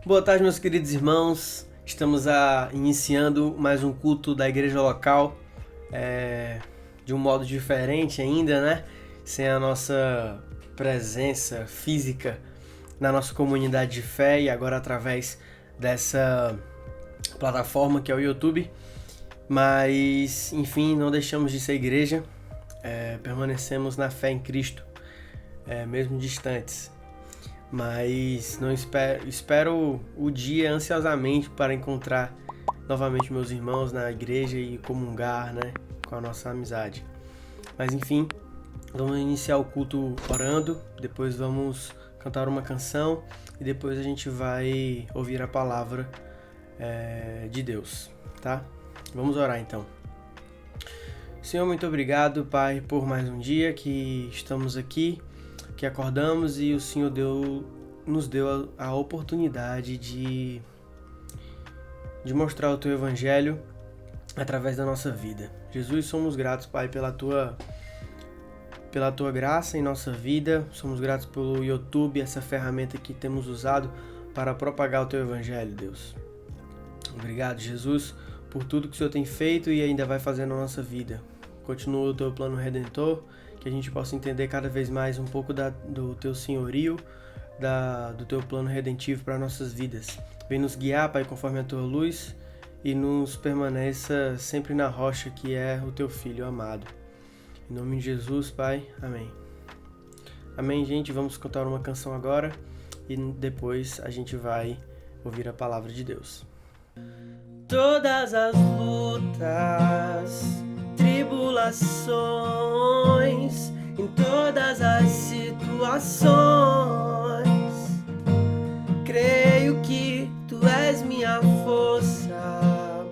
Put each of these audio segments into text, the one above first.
Boa tarde, meus queridos irmãos. Estamos iniciando mais um culto da igreja local, de um modo diferente ainda, né? Sem a nossa presença física na nossa comunidade de fé e agora através dessa plataforma que é o YouTube. Mas, enfim, não deixamos de ser igreja, permanecemos na fé em Cristo, mesmo distantes. Mas não espero o dia ansiosamente para encontrar novamente meus irmãos na igreja e comungar, né, com a nossa amizade. Mas enfim, vamos iniciar o culto orando, depois vamos cantar uma canção e depois a gente vai ouvir a palavra de Deus, tá? Vamos orar então. Senhor, muito obrigado, Pai, por mais um dia que estamos aqui, que acordamos e o Senhor nos deu a oportunidade de mostrar o Teu Evangelho através da nossa vida. Jesus, somos gratos, Pai, pela Tua graça em nossa vida, somos gratos pelo YouTube, essa ferramenta que temos usado para propagar o Teu Evangelho, Deus. Obrigado, Jesus, por tudo que o Senhor tem feito e ainda vai fazer na nossa vida. Continua o Teu plano redentor, que a gente possa entender cada vez mais um pouco do Teu senhorio, do Teu plano redentivo para nossas vidas. Vem nos guiar, Pai, conforme a Tua luz e nos permaneça sempre na rocha que é o Teu Filho amado. Em nome de Jesus, Pai. Amém. Amém, gente. Vamos cantar uma canção agora e depois a gente vai ouvir a palavra de Deus. Todas as lutas, tribulações, em todas as situações, creio que Tu és minha força,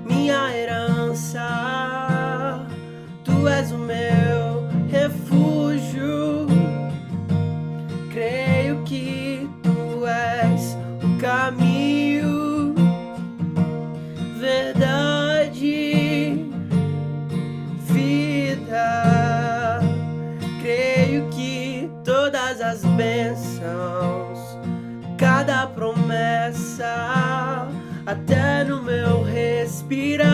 minha herança, Tu és o meu refúgio. Creio que Tu és o caminho, verdade, vida. Creio que todas as bênçãos, cada promessa, até no meu respirar,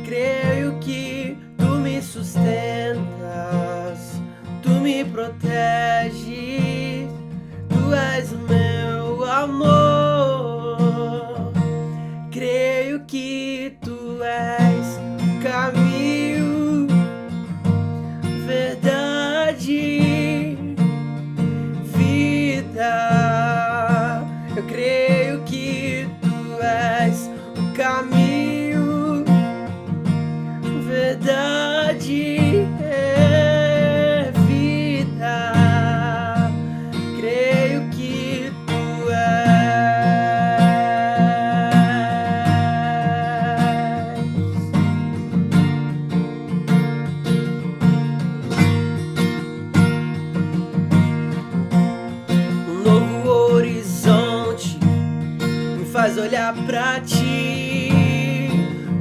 creio que Tu me sustentas, Tu me proteges, Tu és o meu amor. Creio que Tu és o caminho, verdade, vida. Eu creio que Tu és o caminho, verdade, vida. Creio que Tu um novo horizonte me faz olhar pra Ti.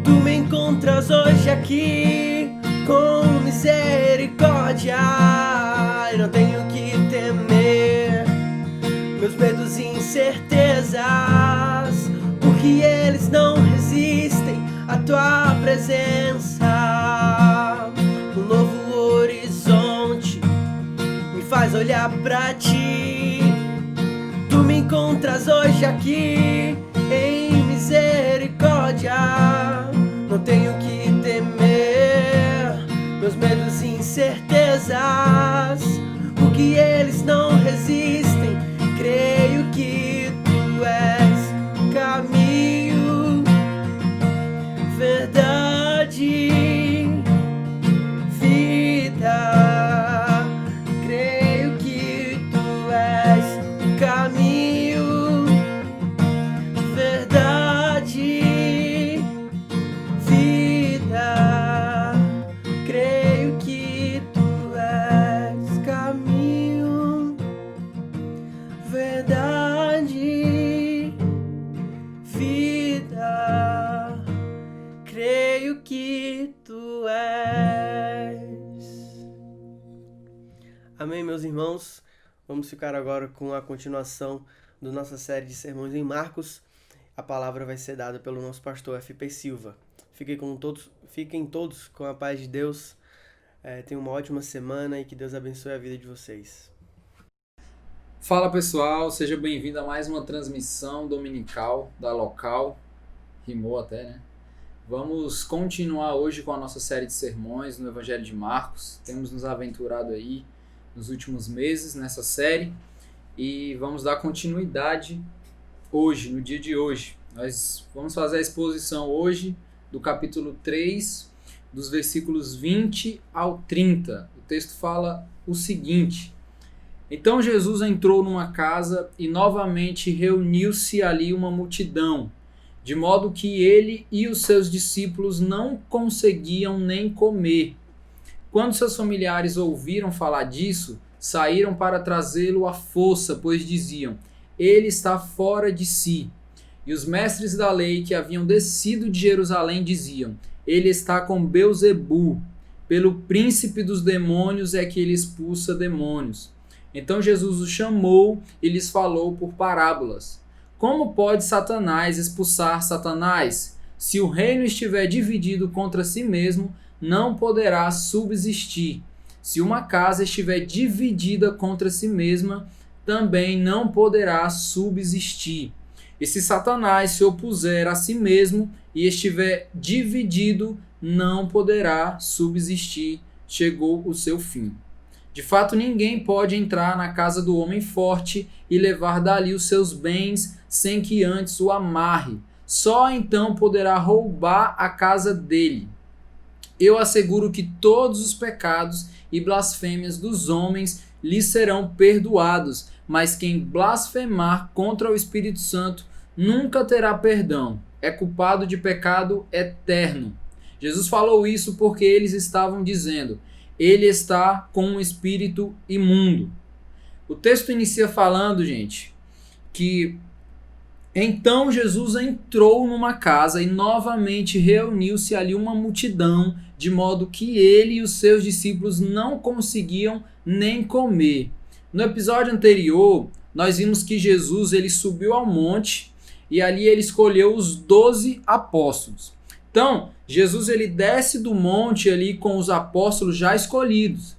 Tu me encontras hoje aqui com misericórdia. Eu não tenho que temer meus medos e incertezas, porque eles não resistem à Tua presença. Um novo horizonte me faz olhar pra Ti. Tu me encontras hoje aqui em misericórdia. Não tenho que temer meus medos e incertezas, porque eles não resistem. Creio que Tu és o caminho, verdade, vida. Creio que Tu és o caminho, verdade, vida. Creio que Tu és caminho, verdade, vida. Creio que Tu és. Amém, meus irmãos. Vamos ficar agora com a continuação da nossa série de sermões em Marcos. A palavra vai ser dada pelo nosso pastor F.P. Silva. Fiquem todos com a paz de Deus. Tenham uma ótima semana e que Deus abençoe a vida de vocês. Fala pessoal, seja bem-vindo a mais uma transmissão dominical da Local. Rimou até, né? Vamos continuar hoje com a nossa série de sermões no Evangelho de Marcos. Temos nos aventurado aí nos últimos meses nessa série e vamos dar continuidade hoje, no dia de hoje. Nós vamos fazer a exposição hoje do capítulo 3, dos versículos 20 ao 30. O texto fala o seguinte: Então Jesus entrou numa casa e novamente reuniu-se ali uma multidão, de modo que ele e os seus discípulos não conseguiam nem comer. Quando seus familiares ouviram falar disso, saíram para trazê-lo à força, pois diziam: ele está fora de si. E os mestres da lei que haviam descido de Jerusalém diziam: ele está com Belzebu, pelo príncipe dos demônios é que ele expulsa demônios. Então Jesus os chamou e lhes falou por parábolas: Como pode Satanás expulsar Satanás? Se o reino estiver dividido contra si mesmo, não poderá subsistir. Se uma casa estiver dividida contra si mesma, também não poderá subsistir. E se Satanás se opuser a si mesmo e estiver dividido, não poderá subsistir. Chegou o seu fim. De fato, ninguém pode entrar na casa do homem forte e levar dali os seus bens sem que antes o amarre. Só então poderá roubar a casa dele. Eu asseguro que todos os pecados e blasfêmias dos homens lhes serão perdoados, mas quem blasfemar contra o Espírito Santo nunca terá perdão. É culpado de pecado eterno. Jesus falou isso porque eles estavam dizendo: ele está com um espírito imundo. O texto inicia falando, gente, que então Jesus entrou numa casa e novamente reuniu-se ali uma multidão, de modo que ele e os seus discípulos não conseguiam nem comer. No episódio anterior, nós vimos que Jesus ele subiu ao monte e ali ele escolheu os 12 apóstolos. Então, Jesus ele desce do monte ali com os apóstolos já escolhidos.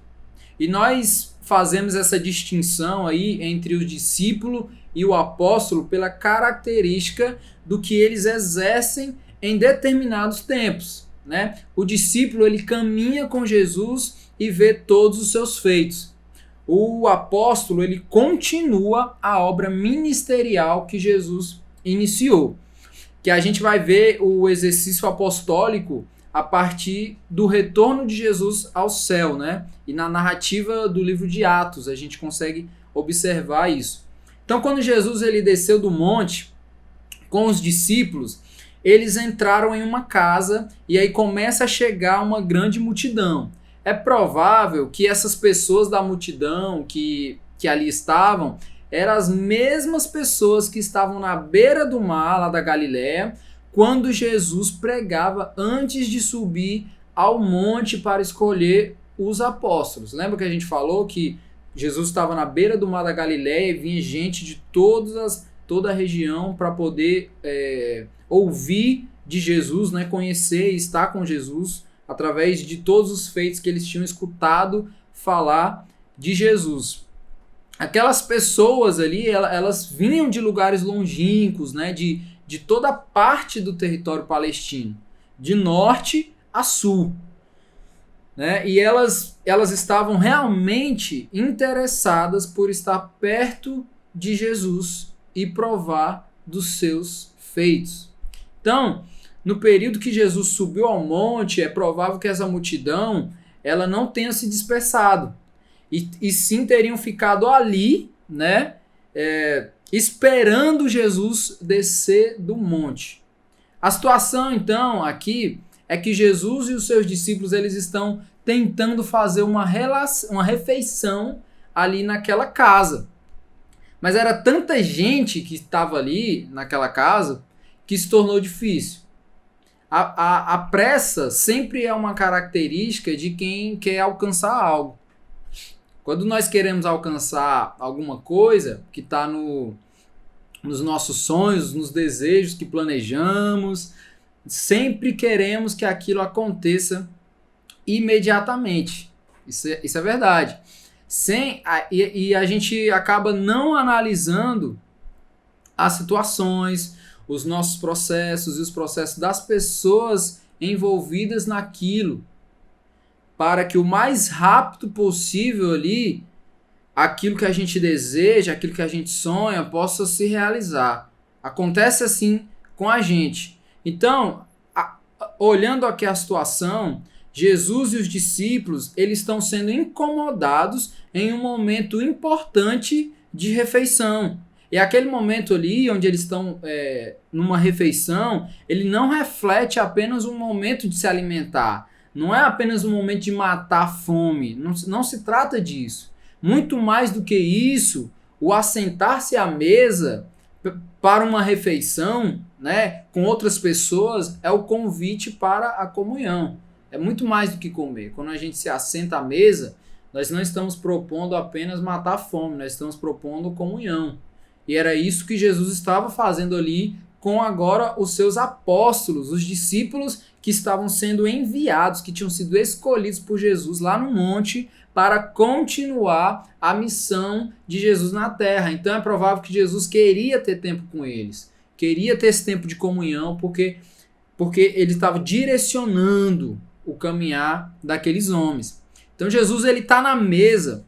E nós fazemos essa distinção aí entre o discípulo e o apóstolo pela característica do que eles exercem em determinados tempos, né? O discípulo ele caminha com Jesus e vê todos os seus feitos. O apóstolo ele continua a obra ministerial que Jesus iniciou, que a gente vai ver o exercício apostólico a partir do retorno de Jesus ao céu, né? E na narrativa do livro de Atos a gente consegue observar isso. Então, quando Jesus ele desceu do monte com os discípulos, eles entraram em uma casa e aí começa a chegar uma grande multidão. É provável que essas pessoas da multidão que ali estavam eram as mesmas pessoas que estavam na beira do mar, lá da Galileia, quando Jesus pregava antes de subir ao monte para escolher os apóstolos. Lembra que a gente falou que Jesus estava na beira do mar da Galileia e vinha gente de toda a região para poder ouvir de Jesus, né, conhecer e estar com Jesus através de todos os feitos que eles tinham escutado falar de Jesus. Aquelas pessoas ali, elas vinham de lugares longínquos, né, de toda parte do território palestino, de norte a sul. Né? E elas estavam realmente interessadas por estar perto de Jesus e provar dos seus feitos. Então, no período que Jesus subiu ao monte, é provável que essa multidão ela não tenha se dispersado. E sim teriam ficado ali, né, esperando Jesus descer do monte. A situação, então, aqui é que Jesus e os seus discípulos eles estão tentando fazer uma refeição ali naquela casa. Mas era tanta gente que estava ali naquela casa que se tornou difícil. A pressa sempre é uma característica de quem quer alcançar algo. Quando nós queremos alcançar alguma coisa que está nos nossos sonhos, nos desejos que planejamos, sempre queremos que aquilo aconteça imediatamente. Isso é verdade. E a gente acaba não analisando as situações, os nossos processos e os processos das pessoas envolvidas naquilo, para que o mais rápido possível ali, aquilo que a gente deseja, aquilo que a gente sonha, possa se realizar. Acontece assim com a gente. Então, olhando aqui a situação, Jesus e os discípulos, eles estão sendo incomodados em um momento importante de refeição. E aquele momento ali, onde eles estão numa refeição, ele não reflete apenas um momento de se alimentar. Não é apenas um momento de matar a fome. Não se trata disso. Muito mais do que isso, o assentar-se à mesa para uma refeição, né, com outras pessoas, é o convite para a comunhão. É muito mais do que comer. Quando a gente se assenta à mesa, nós não estamos propondo apenas matar a fome, nós estamos propondo comunhão. E era isso que Jesus estava fazendo ali com agora os seus apóstolos, os discípulos que estavam sendo enviados, que tinham sido escolhidos por Jesus lá no monte para continuar a missão de Jesus na terra. Então é provável que Jesus queria ter tempo com eles, queria ter esse tempo de comunhão, porque ele estava direcionando o caminhar daqueles homens. Então Jesus ele está na mesa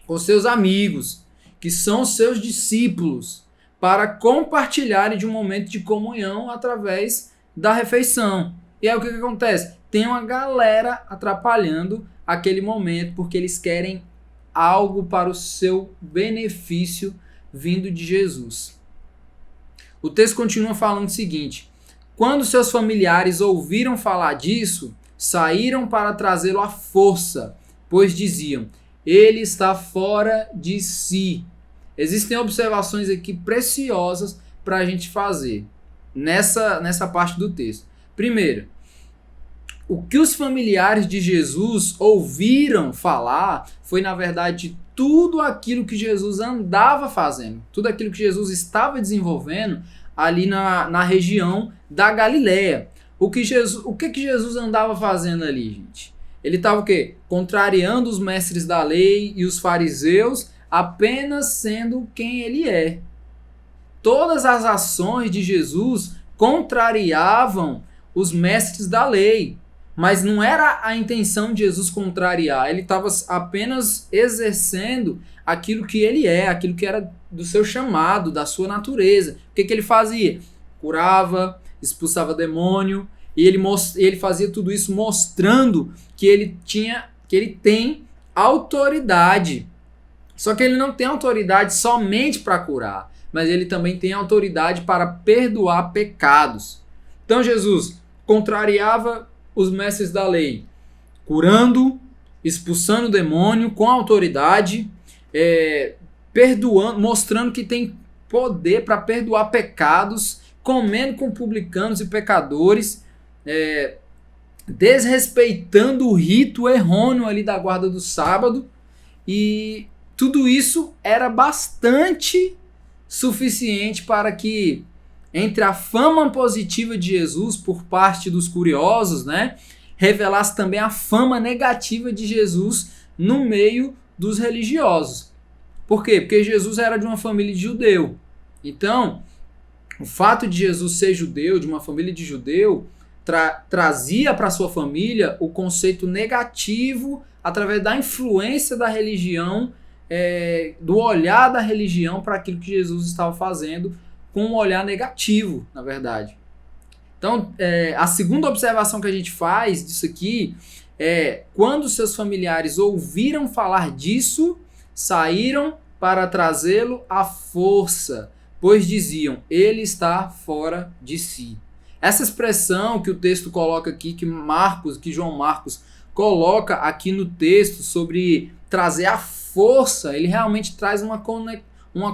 com seus amigos, que são seus discípulos, para compartilharem de um momento de comunhão através da refeição. E aí o que acontece? Tem uma galera atrapalhando aquele momento, porque eles querem algo para o seu benefício vindo de Jesus. O texto continua falando o seguinte: quando seus familiares ouviram falar disso, saíram para trazê-lo à força, pois diziam, ele está fora de si. Existem observações aqui preciosas para a gente fazer nessa parte do texto. Primeiro, o que os familiares de Jesus ouviram falar foi, na verdade, tudo aquilo que Jesus andava fazendo, tudo aquilo que Jesus estava desenvolvendo ali na região da Galileia. O que Jesus andava fazendo ali, gente? Ele estava o quê? Contrariando os mestres da lei e os fariseus, apenas sendo quem ele é. Todas as ações de Jesus contrariavam os mestres da lei, mas não era a intenção de Jesus contrariar, ele estava apenas exercendo aquilo que ele é, aquilo que era do seu chamado, da sua natureza. O que ele fazia? Curava, expulsava demônio, e ele fazia tudo isso mostrando que ele tem autoridade. Só que ele não tem autoridade somente para curar, mas ele também tem autoridade para perdoar pecados. Então Jesus contrariava os mestres da lei, curando, expulsando o demônio com autoridade, perdoando, mostrando que tem poder para perdoar pecados, comendo com publicanos e pecadores, desrespeitando o rito errôneo ali da guarda do sábado, e tudo isso era bastante suficiente para que, entre a fama positiva de Jesus por parte dos curiosos, né, revelasse também a fama negativa de Jesus no meio dos religiosos. Por quê? Porque Jesus era de uma família de judeu. Então, o fato de Jesus ser judeu, de uma família de judeu, trazia para sua família o conceito negativo através da influência da religião, do olhar da religião para aquilo que Jesus estava fazendo, com um olhar negativo, na verdade. Então, a segunda observação que a gente faz disso aqui é: quando seus familiares ouviram falar disso, saíram para trazê-lo à força, pois diziam, ele está fora de si. Essa expressão que o texto coloca aqui, que João Marcos coloca aqui no texto sobre trazer a força, ele realmente traz uma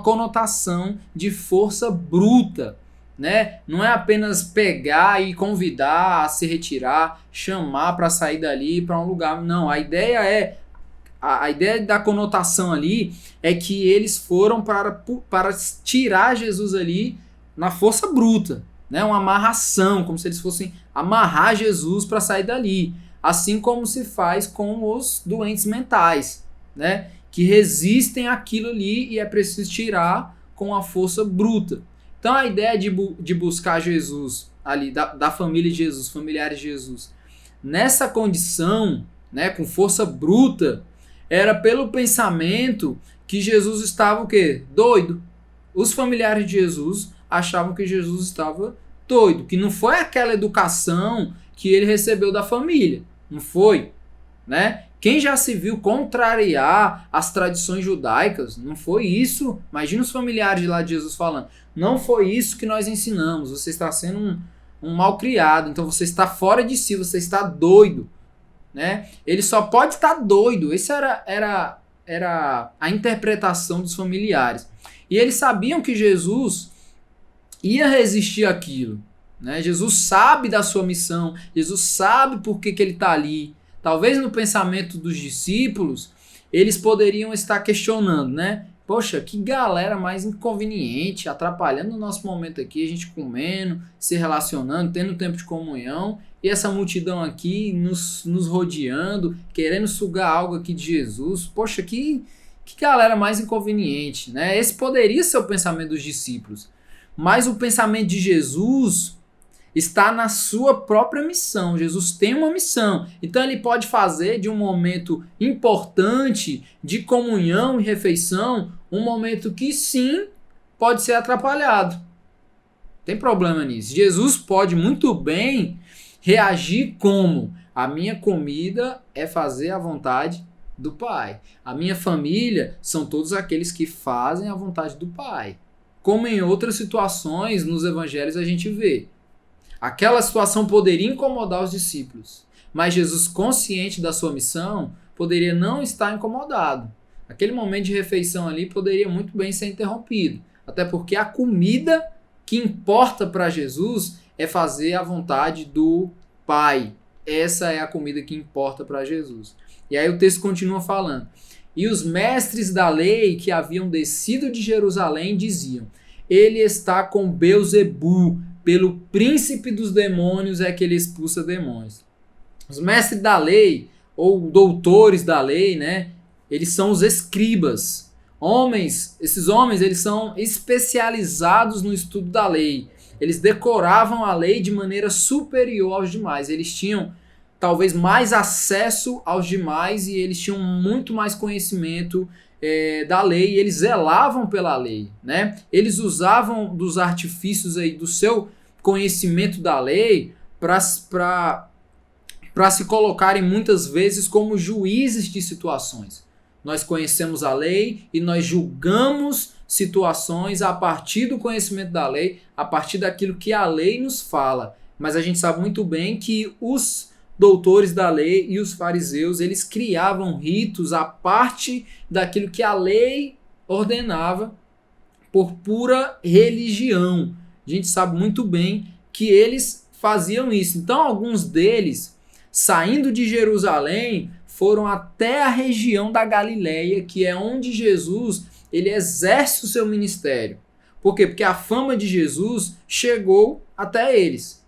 conotação de força bruta, né? Não é apenas pegar e convidar a se retirar, chamar para sair dali para um lugar. Não, a ideia é a ideia da conotação ali é que eles foram para tirar Jesus ali na força bruta, né? Uma amarração, como se eles fossem amarrar Jesus para sair dali. Assim como se faz com os doentes mentais, né? Que resistem àquilo ali e é preciso tirar com a força bruta. Então a ideia de buscar Jesus ali, da família de Jesus, familiares de Jesus, nessa condição, né, com força bruta, era pelo pensamento que Jesus estava o quê? Doido. Os familiares de Jesus achavam que Jesus estava doido, que não foi aquela educação que ele recebeu da família, não foi, né? Quem já se viu contrariar as tradições judaicas, não foi isso. Imagina os familiares de lá de Jesus falando, não foi isso que nós ensinamos, você está sendo um malcriado, então você está fora de si, você está doido, né? Ele só pode estar doido. Essa era a interpretação dos familiares. E eles sabiam que Jesus ia resistir àquilo, né? Jesus sabe da sua missão, Jesus sabe por que ele está ali. Talvez no pensamento dos discípulos, eles poderiam estar questionando, né? Poxa, que galera mais inconveniente, atrapalhando o nosso momento aqui, a gente comendo, se relacionando, tendo tempo de comunhão, e essa multidão aqui nos rodeando, querendo sugar algo aqui de Jesus. Poxa, que galera mais inconveniente, né? Esse poderia ser o pensamento dos discípulos. Mas o pensamento de Jesus está na sua própria missão. Jesus tem uma missão. Então ele pode fazer de um momento importante de comunhão e refeição um momento que sim pode ser atrapalhado. Tem problema nisso. Jesus pode muito bem reagir como: a minha comida é fazer a vontade do Pai. A minha família são todos aqueles que fazem a vontade do Pai. Como em outras situações nos evangelhos a gente vê. Aquela situação poderia incomodar os discípulos, mas Jesus, consciente da sua missão, poderia não estar incomodado. Aquele momento de refeição ali poderia muito bem ser interrompido, até porque a comida que importa para Jesus é fazer a vontade do Pai. Essa é a comida que importa para Jesus. E aí o texto continua falando: e os mestres da lei que haviam descido de Jerusalém diziam: ele está com Beelzebu, pelo príncipe dos demônios é que ele expulsa demônios. Os mestres da lei, ou doutores da lei, né? Eles são os escribas. Esses homens, eles são especializados no estudo da lei. Eles decoravam a lei de maneira superior aos demais. Eles tinham talvez mais acesso aos demais e eles tinham muito mais conhecimento da lei, e eles zelavam pela lei, né? Eles usavam dos artifícios aí do seu conhecimento da lei para se colocarem muitas vezes como juízes de situações. Nós conhecemos a lei e nós julgamos situações a partir do conhecimento da lei, a partir daquilo que a lei nos fala. Mas a gente sabe muito bem que os doutores da lei e os fariseus, eles criavam ritos a parte daquilo que a lei ordenava por pura religião. A gente sabe muito bem que eles faziam isso. Então, alguns deles, saindo de Jerusalém, foram até a região da Galileia, que é onde Jesus ele exerce o seu ministério. Por quê? Porque a fama de Jesus chegou até eles.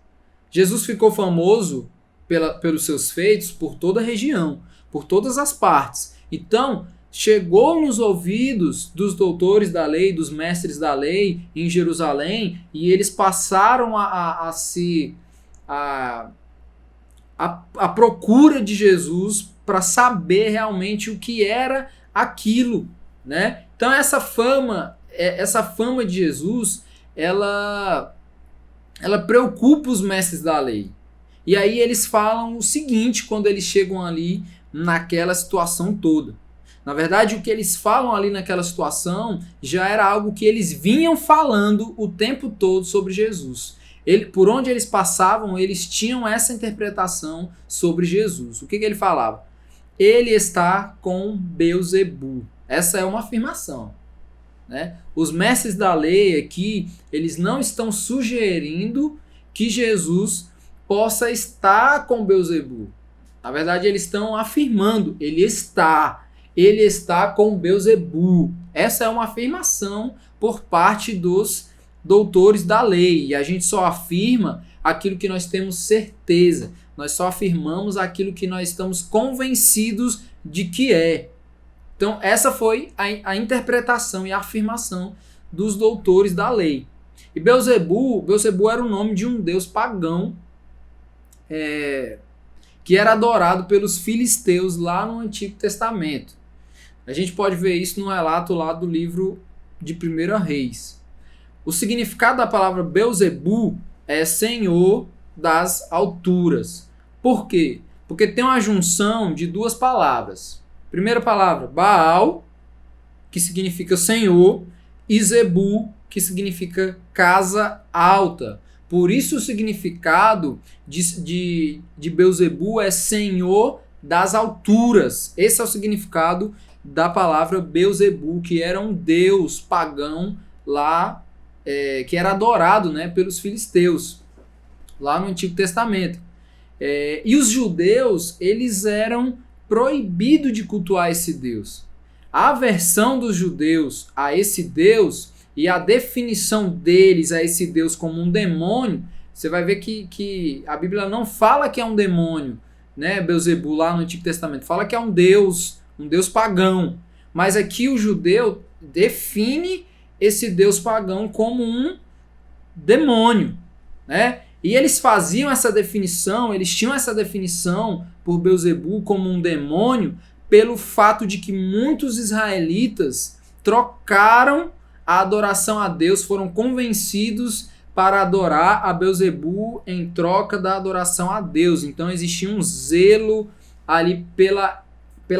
Jesus ficou famoso pelos seus feitos por toda a região, por todas as partes. Então, chegou nos ouvidos dos doutores da lei, dos mestres da lei em Jerusalém, e eles passaram a procura de Jesus para saber realmente o que era aquilo, né? Então essa fama de Jesus, ela preocupa os mestres da lei. E aí eles falam o seguinte quando eles chegam ali naquela situação toda. Na verdade, o que eles falam ali naquela situação já era algo que eles vinham falando o tempo todo sobre Jesus. Por onde eles passavam, eles tinham essa interpretação sobre Jesus. O que ele falava? Ele está com Beelzebu. Essa é uma afirmação, né? Os mestres da lei aqui, eles não estão sugerindo que Jesus possa estar com Beelzebu. Na verdade, eles estão afirmando, ele está. ele está com Beelzebul. Essa é uma afirmação por parte dos doutores da lei. E a gente só afirma aquilo que nós temos certeza. Nós só afirmamos aquilo que nós estamos convencidos de que é. Então, essa foi a interpretação e a afirmação dos doutores da lei. E Beelzebul era o nome de um deus pagão que era adorado pelos filisteus lá no Antigo Testamento. A gente pode ver isso no relato lá do livro de 1 Reis. O significado da palavra Beelzebul é Senhor das alturas. Por quê? Porque tem uma junção de duas palavras. Primeira palavra, Baal, que significa Senhor, e Zebul, que significa casa alta. Por isso o significado de Beelzebul é Senhor das alturas. Esse é o significado da palavra Beelzebul, que era um deus pagão lá, que era adorado, né, pelos filisteus, lá no Antigo Testamento. E os judeus, eles eram proibidos de cultuar esse deus. A aversão dos judeus a esse deus e a definição deles a esse deus como um demônio, você vai ver que a Bíblia não fala que é um demônio, né, Beelzebul lá no Antigo Testamento, fala que é um deus pagão. Mas aqui o judeu define esse deus pagão como um demônio, né? E eles faziam essa definição, eles tinham essa definição por Beelzebul como um demônio pelo fato de que muitos israelitas trocaram a adoração a Deus, foram convencidos para adorar a Beelzebul em troca da adoração a Deus. Então existia um zelo ali pela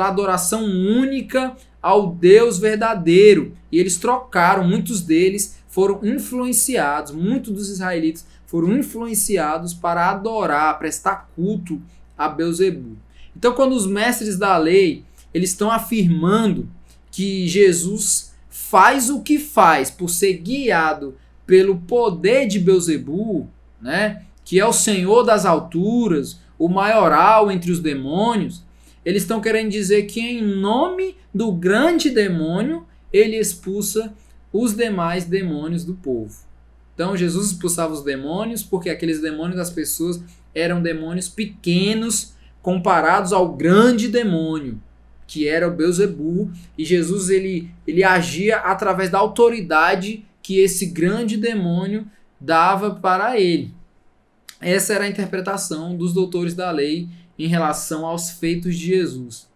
adoração única ao Deus verdadeiro. E eles trocaram, muitos deles foram influenciados, muitos dos israelitas foram influenciados para adorar, prestar culto a Beelzebul. Então, quando os mestres da lei eles estão afirmando que Jesus faz o que faz por ser guiado pelo poder de Beelzebul, né, que é o Senhor das alturas, o maioral entre os demônios, eles estão querendo dizer que em nome do grande demônio ele expulsa os demais demônios do povo. Então Jesus expulsava os demônios porque aqueles demônios das pessoas eram demônios pequenos comparados ao grande demônio, que era o Beelzebul, e Jesus ele agia através da autoridade que esse grande demônio dava para ele. Essa era a interpretação dos doutores da lei em relação aos feitos de Jesus.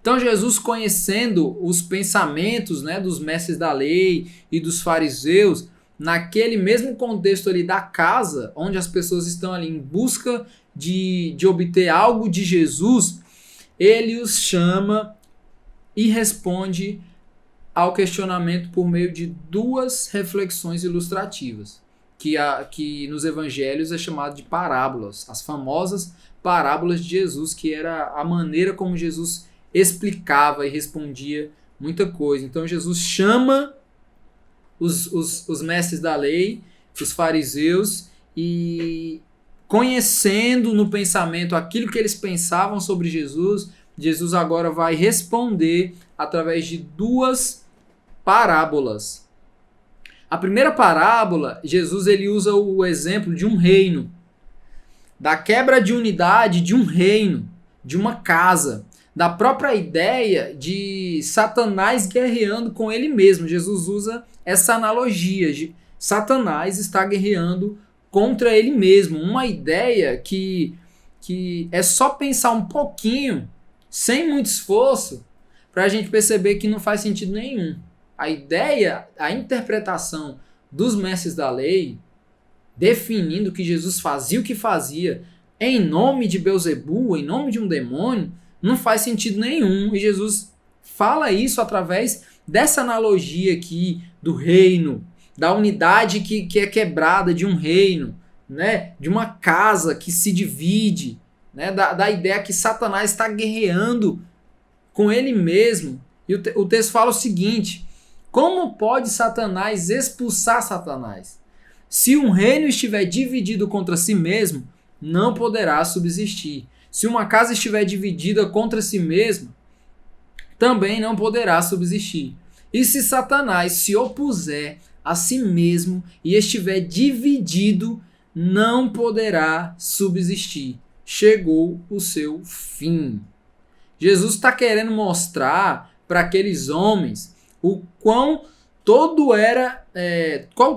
Então Jesus, conhecendo os pensamentos, né, dos mestres da lei e dos fariseus, naquele mesmo contexto ali da casa, onde as pessoas estão ali em busca de obter algo de Jesus, ele os chama e responde ao questionamento por meio de duas reflexões ilustrativas, que nos evangelhos é chamado de parábolas, as famosas parábolas de Jesus, que era a maneira como Jesus explicava e respondia muita coisa. Então Jesus chama os mestres da lei, os fariseus, e conhecendo no pensamento aquilo que eles pensavam sobre Jesus, Jesus agora vai responder através de duas parábolas. A primeira parábola, Jesus ele usa o exemplo de um reino, da quebra de unidade de um reino, de uma casa, da própria ideia de Satanás guerreando com ele mesmo. Jesus usa essa analogia de Satanás está guerreando contra ele mesmo. Uma ideia que é só pensar um pouquinho, sem muito esforço, para a gente perceber que não faz sentido nenhum. A ideia, a interpretação dos mestres da lei, definindo que Jesus fazia o que fazia em nome de Beelzebul, em nome de um demônio, não faz sentido nenhum. E Jesus fala isso através dessa analogia aqui do reino, da unidade que é quebrada de um reino, né? De uma casa que se divide, né? Da ideia que Satanás está guerreando com ele mesmo. E o texto fala o seguinte: como pode Satanás expulsar Satanás? Se um reino estiver dividido contra si mesmo, não poderá subsistir. Se uma casa estiver dividida contra si mesma, também não poderá subsistir. E se Satanás se opuser a si mesmo e estiver dividido, não poderá subsistir. Chegou o seu fim. Jesus está querendo mostrar para aqueles homens o quão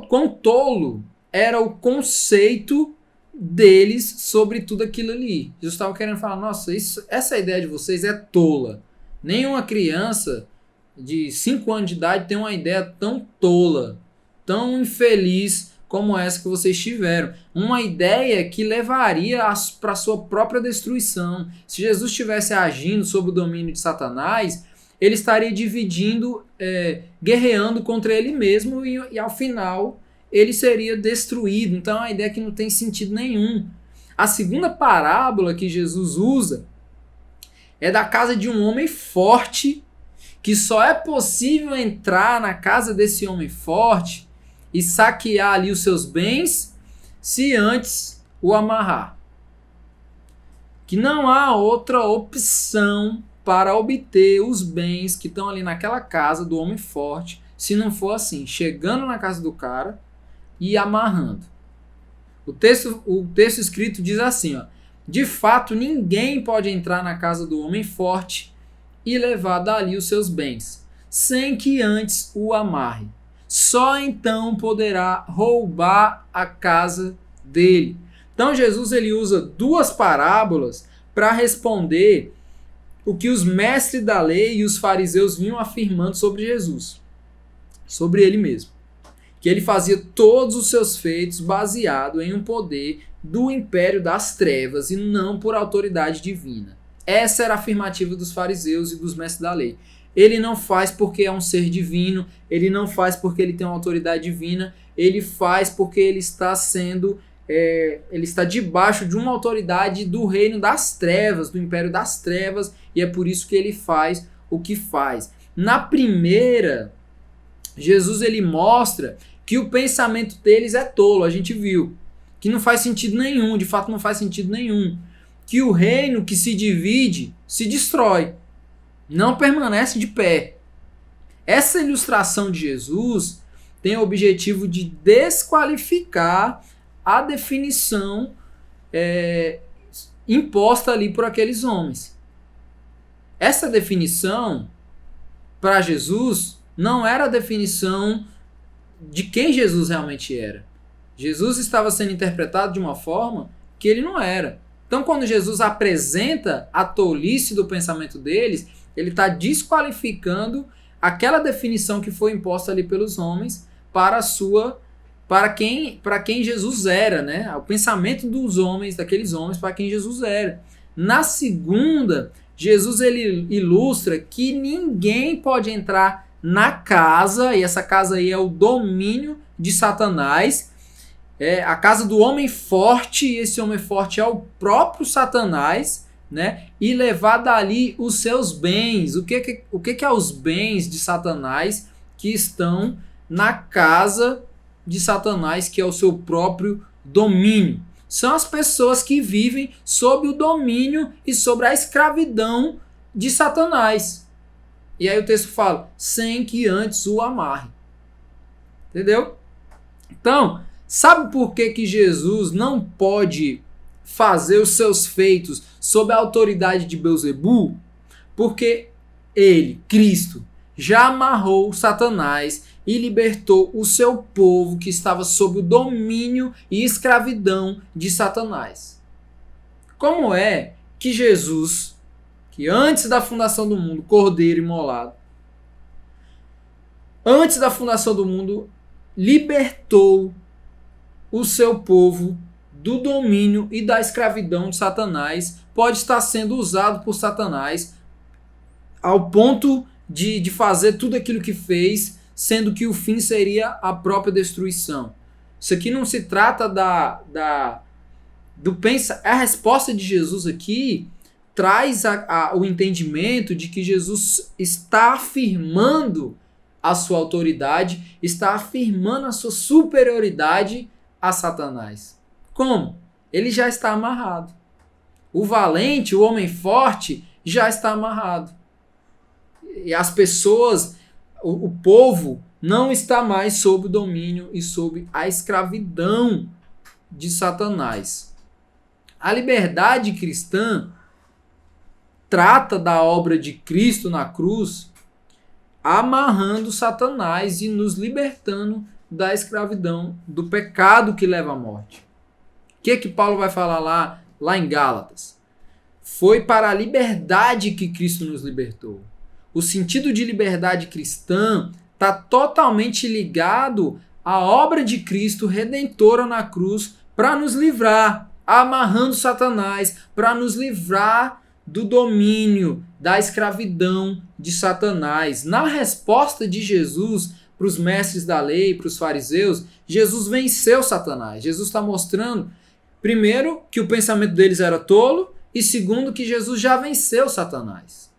quão tolo era o conceito deles sobre tudo aquilo ali. Jesus estava querendo falar, nossa, essa ideia de vocês é tola. Nenhuma criança de 5 anos de idade tem uma ideia tão tola, tão infeliz como essa que vocês tiveram. Uma ideia que levaria para a sua própria destruição. Se Jesus estivesse agindo sob o domínio de Satanás, ele estaria dividindo, guerreando contra ele mesmo e ao final ele seria destruído. Então é uma ideia que não tem sentido nenhum. A segunda parábola que Jesus usa é da casa de um homem forte, que só é possível entrar na casa desse homem forte e saquear ali os seus bens se antes o amarrar. Que não há outra opção para obter os bens que estão ali naquela casa do homem forte, se não for assim, chegando na casa do cara e amarrando. O texto escrito diz assim, ó: de fato, ninguém pode entrar na casa do homem forte e levar dali os seus bens, sem que antes o amarre. Só então poderá roubar a casa dele. Então Jesus ele usa 2 parábolas para responder o que os mestres da lei e os fariseus vinham afirmando sobre Jesus, sobre ele mesmo. Que ele fazia todos os seus feitos baseado em um poder do império das trevas e não por autoridade divina. Essa era a afirmativa dos fariseus e dos mestres da lei. Ele não faz porque é um ser divino, ele não faz porque ele tem uma autoridade divina, ele faz porque ele está ele está debaixo de uma autoridade do reino das trevas, do império das trevas, e é por isso que ele faz o que faz. Na primeira, Jesus ele mostra que o pensamento deles é tolo, a gente viu, que não faz sentido nenhum, de fato não faz sentido nenhum, que o reino que se divide se destrói, não permanece de pé. Essa ilustração de Jesus tem o objetivo de desqualificar a definição imposta ali por aqueles homens. Essa definição, para Jesus, não era a definição de quem Jesus realmente era. Jesus estava sendo interpretado de uma forma que ele não era. Então, quando Jesus apresenta a tolice do pensamento deles, ele está desqualificando aquela definição que foi imposta ali pelos homens para quem Jesus era, né? O pensamento dos homens, daqueles homens, para quem Jesus era. Na segunda, Jesus ele ilustra que ninguém pode entrar na casa, e essa casa aí é o domínio de Satanás, a casa do homem forte, e esse homem forte é o próprio Satanás, né? E levar dali os seus bens. O que é os bens de Satanás que estão na casa de Satanás, que é o seu próprio domínio? São as pessoas que vivem sob o domínio e sobre a escravidão de Satanás. E aí o texto fala, sem que antes o amarre. Entendeu? Então, sabe por que Jesus não pode fazer os seus feitos sob a autoridade de Belzebu? Porque ele, Cristo, já amarrou Satanás e libertou o seu povo que estava sob o domínio e escravidão de Satanás. Como é que Jesus, que antes da fundação do mundo, cordeiro imolado, antes da fundação do mundo, libertou o seu povo do domínio e da escravidão de Satanás, pode estar sendo usado por Satanás ao ponto de fazer tudo aquilo que fez, sendo que o fim seria a própria destruição. Isso aqui não se trata a resposta de Jesus aqui traz o entendimento de que Jesus está afirmando a sua autoridade, está afirmando a sua superioridade a Satanás. Como? Ele já está amarrado. O valente, o homem forte, já está amarrado. as pessoas, o povo não está mais sob o domínio e sob a escravidão de Satanás. A liberdade cristã trata da obra de Cristo na cruz, amarrando Satanás e nos libertando da escravidão, do pecado que leva à morte. O que Paulo vai falar lá em Gálatas? Foi para a liberdade que Cristo nos libertou. O sentido de liberdade cristã está totalmente ligado à obra de Cristo redentora na cruz para nos livrar, amarrando Satanás, para nos livrar do domínio, da escravidão de Satanás. Na resposta de Jesus para os mestres da lei, para os fariseus, Jesus venceu Satanás. Jesus está mostrando, primeiro, que o pensamento deles era tolo, e segundo, que Jesus já venceu Satanás.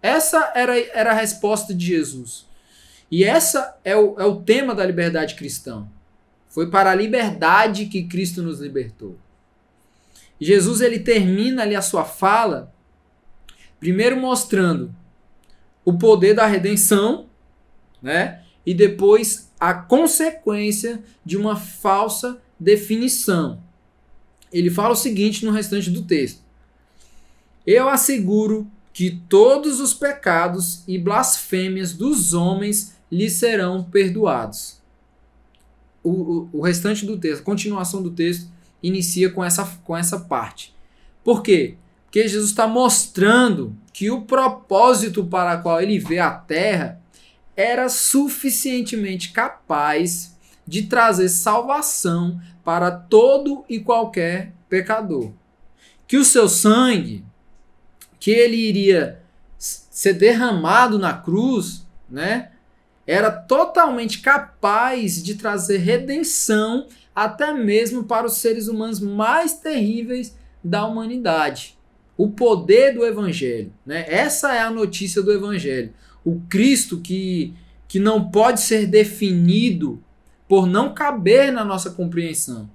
Essa era a resposta de Jesus. E essa é o tema da liberdade cristã. Foi para a liberdade que Cristo nos libertou. Jesus ele termina ali a sua fala, primeiro mostrando o poder da redenção, né? E depois a consequência de uma falsa definição. Ele fala o seguinte no restante do texto: eu asseguro que todos os pecados e blasfêmias dos homens lhes serão perdoados. O restante do texto, a continuação do texto, inicia com essa parte. Por quê? Porque Jesus está mostrando que o propósito para o qual ele veio à Terra era suficientemente capaz de trazer salvação para todo e qualquer pecador. Que o seu sangue, que ele iria ser derramado na cruz, né, era totalmente capaz de trazer redenção até mesmo para os seres humanos mais terríveis da humanidade. O poder do Evangelho, né? Essa é a notícia do Evangelho. O Cristo que não pode ser definido por não caber na nossa compreensão.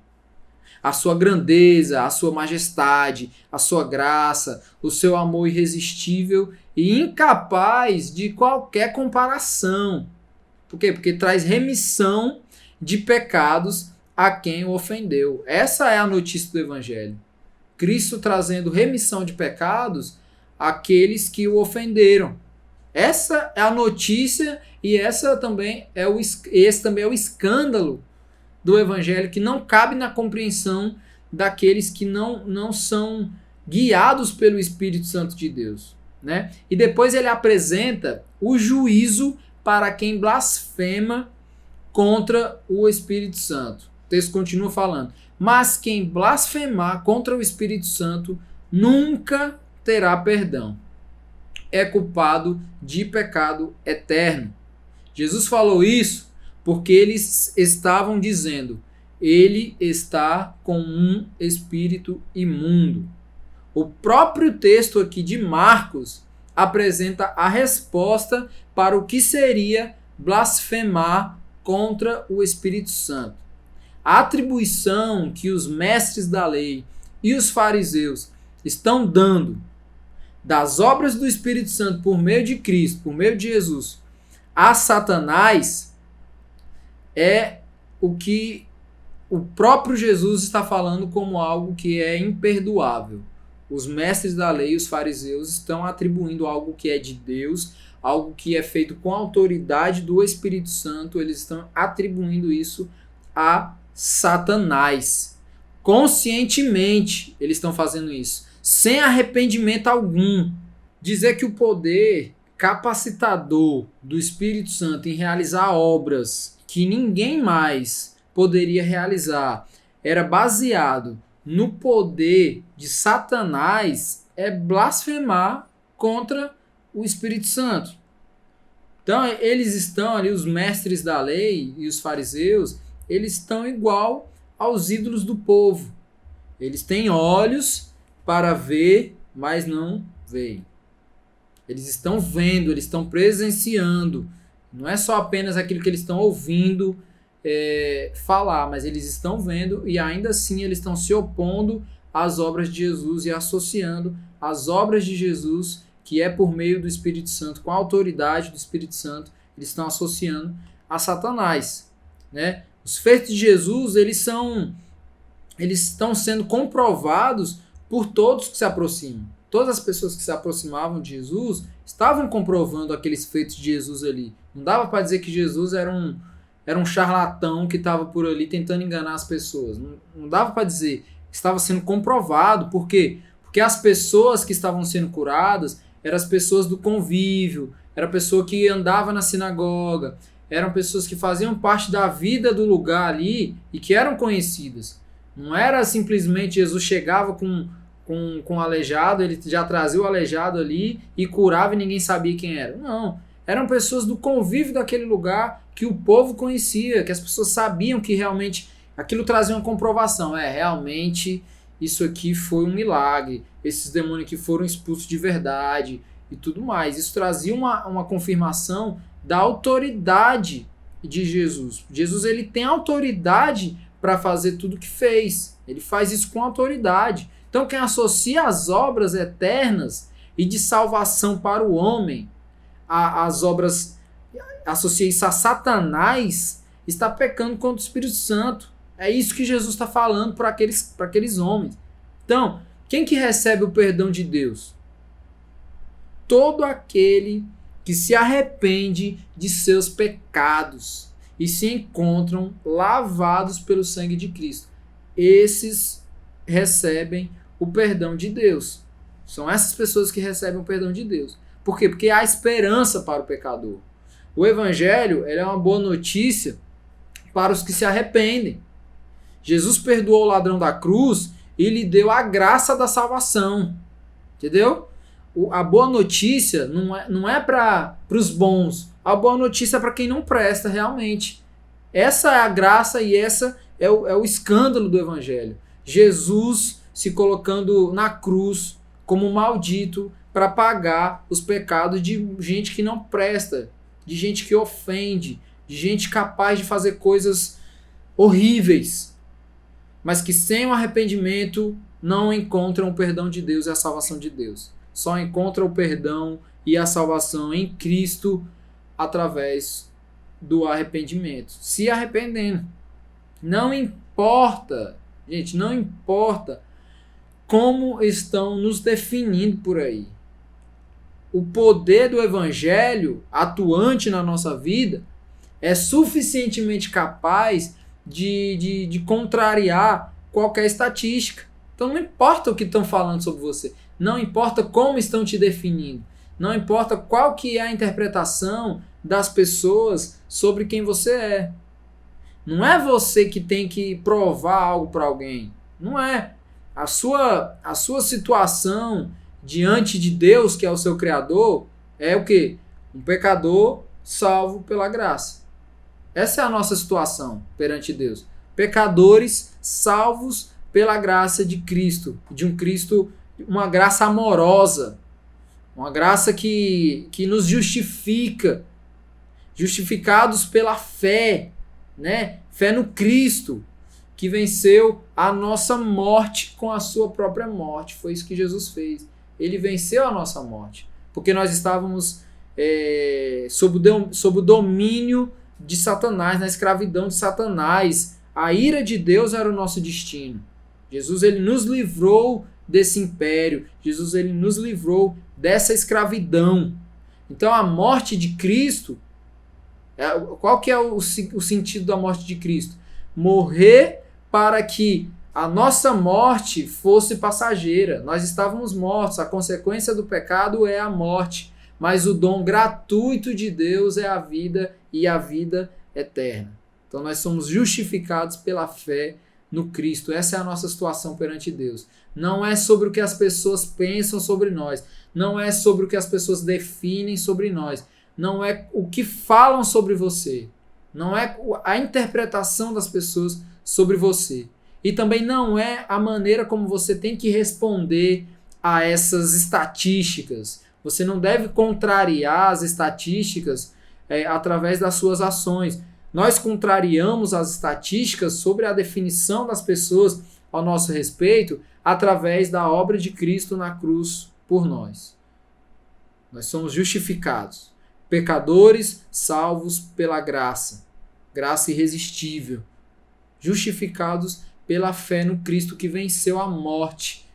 A sua grandeza, a sua majestade, a sua graça, o seu amor irresistível e incapaz de qualquer comparação. Por quê? Porque traz remissão de pecados a quem o ofendeu. Essa é a notícia do Evangelho. Cristo trazendo remissão de pecados àqueles que o ofenderam. Essa é a notícia e esse também é o escândalo do Evangelho, que não cabe na compreensão daqueles que não são guiados pelo Espírito Santo de Deus, né? E depois ele apresenta o juízo para quem blasfema contra o Espírito Santo. O texto continua falando: mas quem blasfemar contra o Espírito Santo nunca terá perdão. É culpado de pecado eterno. Jesus falou isso porque eles estavam dizendo: ele está com um espírito imundo. O próprio texto aqui de Marcos apresenta a resposta para o que seria blasfemar contra o Espírito Santo. A atribuição que os mestres da lei e os fariseus estão dando das obras do Espírito Santo por meio de Cristo, por meio de Jesus, a Satanás, é o que o próprio Jesus está falando como algo que é imperdoável. Os mestres da lei e os fariseus estão atribuindo algo que é de Deus, algo que é feito com a autoridade do Espírito Santo, eles estão atribuindo isso a Satanás. Conscientemente eles estão fazendo isso, sem arrependimento algum. Dizer que o poder capacitador do Espírito Santo em realizar obras que ninguém mais poderia realizar era baseado no poder de Satanás é blasfemar contra o Espírito Santo. Então eles estão ali, os mestres da lei e os fariseus, eles estão igual aos ídolos do povo. Eles têm olhos para ver, mas não veem. Eles estão vendo, eles estão presenciando. Não é só apenas aquilo que eles estão ouvindo falar, mas eles estão vendo e ainda assim eles estão se opondo às obras de Jesus e associando as obras de Jesus que é por meio do Espírito Santo, com a autoridade do Espírito Santo, eles estão associando a Satanás, né? Os feitos de Jesus, eles estão sendo comprovados por todos que se aproximam. Todas as pessoas que se aproximavam de Jesus estavam comprovando aqueles feitos de Jesus ali. Não dava para dizer que Jesus era um charlatão que estava por ali tentando enganar as pessoas. Não dava para dizer. Estava sendo comprovado. Por quê? Porque as pessoas que estavam sendo curadas eram as pessoas do convívio, era a pessoa que andava na sinagoga, eram pessoas que faziam parte da vida do lugar ali e que eram conhecidas. Não era simplesmente Jesus chegava com um aleijado, ele já trazia o aleijado ali e curava e ninguém sabia quem era. Não, eram pessoas do convívio daquele lugar que o povo conhecia, que as pessoas sabiam que realmente aquilo trazia uma comprovação. Realmente isso aqui foi um milagre, esses demônios aqui foram expulsos de verdade e tudo mais. Isso trazia uma confirmação da autoridade de Jesus. Jesus, ele tem autoridade para fazer tudo o que fez. Ele faz isso com autoridade. Então quem associa as obras eternas e de salvação para o homem, as obras, associa isso a Satanás, está pecando contra o Espírito Santo. É isso que Jesus está falando para aqueles homens. Então, quem que recebe o perdão de Deus? Todo aquele que se arrepende de seus pecados e se encontram lavados pelo sangue de Cristo. Esses recebem o perdão de Deus. São essas pessoas que recebem o perdão de Deus. Por quê? Porque há esperança para o pecador. O Evangelho é uma boa notícia para os que se arrependem. Jesus perdoou o ladrão da cruz e lhe deu a graça da salvação. Entendeu? A boa notícia não é para os bons. A boa notícia é para quem não presta realmente. Essa é a graça e essa é o escândalo do Evangelho. Jesus se colocando na cruz como maldito para pagar os pecados de gente que não presta, de gente que ofende, de gente capaz de fazer coisas horríveis, mas que sem o arrependimento não encontram o perdão de Deus e a salvação de Deus. Só encontram o perdão e a salvação em Cristo através do arrependimento. Se arrependendo. Não importa, gente, não importa como estão nos definindo por aí. O poder do Evangelho atuante na nossa vida é suficientemente capaz de contrariar qualquer estatística. Então não importa o que estão falando sobre você, não importa como estão te definindo, não importa qual que é a interpretação das pessoas sobre quem você é. Não é você que tem que provar algo para alguém. Não é. A sua situação diante de Deus, que é o seu Criador, é o quê? Um pecador salvo pela graça. Essa é a nossa situação perante Deus. Pecadores salvos pela graça de Cristo. De um Cristo, uma graça amorosa. Uma graça que nos justifica. Justificados pela fé. Né? Fé no Cristo, que venceu a nossa morte com a sua própria morte. Foi isso que Jesus fez. Ele venceu a nossa morte. Porque nós estávamos sob o domínio de Satanás, na escravidão de Satanás. A ira de Deus era o nosso destino. Jesus, ele nos livrou desse império. Jesus, ele nos livrou dessa escravidão. Então a morte de Cristo, qual que é o sentido da morte de Cristo? Morrer para que a nossa morte fosse passageira. Nós estávamos mortos, a consequência do pecado é a morte, mas o dom gratuito de Deus é a vida e a vida eterna. Então nós somos justificados pela fé no Cristo. Essa é a nossa situação perante Deus. Não é sobre o que as pessoas pensam sobre nós, não é sobre o que as pessoas definem sobre nós, não é o que falam sobre você, não é a interpretação das pessoas sobre você. E também não é a maneira como você tem que responder a essas estatísticas. Você não deve contrariar as estatísticas através das suas ações. Nós contrariamos as estatísticas sobre a definição das pessoas ao nosso respeito através da obra de Cristo na cruz por nós. Nós somos justificados. Pecadores salvos pela graça. Graça irresistível. Justificados pela fé no Cristo que venceu a morte.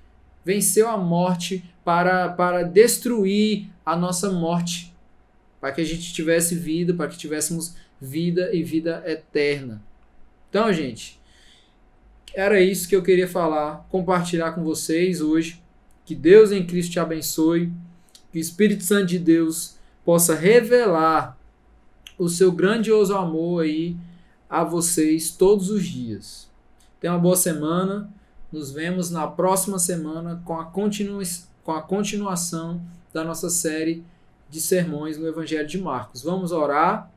Venceu a morte para destruir a nossa morte. Para que a gente tivesse vida, para que tivéssemos vida e vida eterna. Então, gente, era isso que eu queria falar, compartilhar com vocês hoje. Que Deus em Cristo te abençoe. Que o Espírito Santo de Deus possa revelar o seu grandioso amor aí a vocês todos os dias. Tenha uma boa semana. Nos vemos na próxima semana com a continuação da nossa série de sermões no Evangelho de Marcos. Vamos orar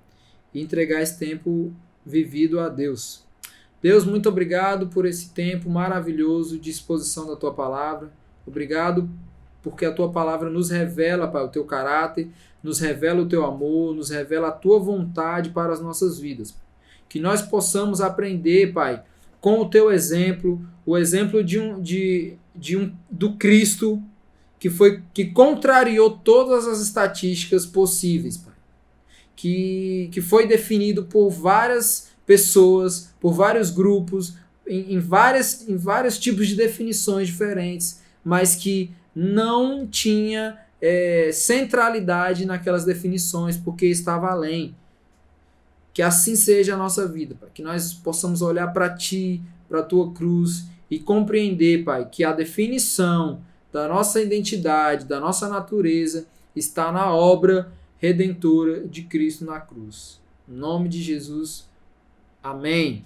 e entregar esse tempo vivido a Deus. Deus, muito obrigado por esse tempo maravilhoso de exposição da Tua Palavra. Obrigado porque a Tua Palavra nos revela, Pai, o Teu caráter, nos revela o Teu amor, nos revela a Tua vontade para as nossas vidas. Que nós possamos aprender, Pai, com o Teu exemplo, o exemplo do Cristo, que contrariou todas as estatísticas possíveis, Pai. Que foi definido por várias pessoas, por vários grupos, em vários tipos de definições diferentes, mas que não tinha centralidade naquelas definições, porque estava além. Que assim seja a nossa vida, Pai. Que nós possamos olhar para Ti, para a Tua cruz e compreender, Pai, que a definição da nossa identidade, da nossa natureza, está na obra redentora de Cristo na cruz. Em nome de Jesus, amém.